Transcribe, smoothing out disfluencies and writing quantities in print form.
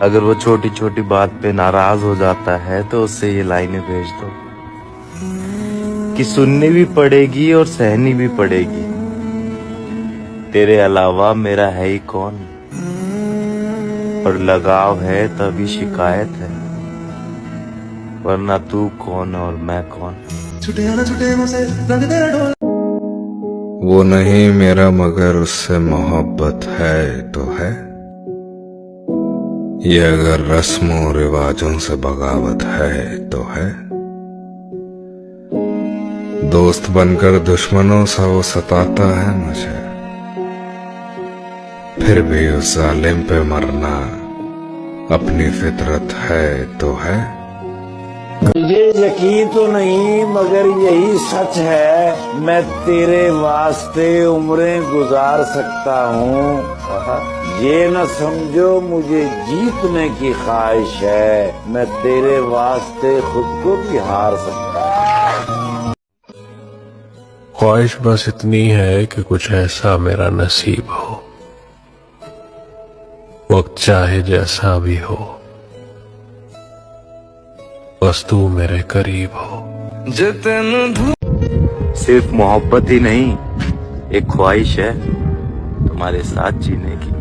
अगर वो छोटी छोटी बात पे नाराज हो जाता है तो उससे ये लाइनें भेज दो कि सुननी भी पड़ेगी और सहनी भी पड़ेगी, तेरे अलावा मेरा है ही कौन, और लगाव है तभी शिकायत है, वरना तू कौन और मैं कौन। वो नहीं मेरा मगर उससे मोहब्बत है तो है, ये अगर रस्मों रिवाजों से बगावत है तो है। दोस्त बनकर दुश्मनों सा वो सताता है मुझे, फिर भी उस जालिम पे मरना अपनी फितरत है तो है। मुझे यकीन तो नहीं मगर यही सच है, मैं तेरे वास्ते उम्रें गुजार सकता हूँ। ये न समझो मुझे जीतने की ख्वाहिश है, मैं तेरे वास्ते खुद को भी हार सकता हूँ। ख्वाहिश बस इतनी है कि कुछ ऐसा मेरा नसीब हो, वक्त चाहे जैसा भी हो, बस तू मेरे करीब हो। सिर्फ मोहब्बत ही नहीं, एक ख्वाहिश है तुम्हारे साथ जीने की।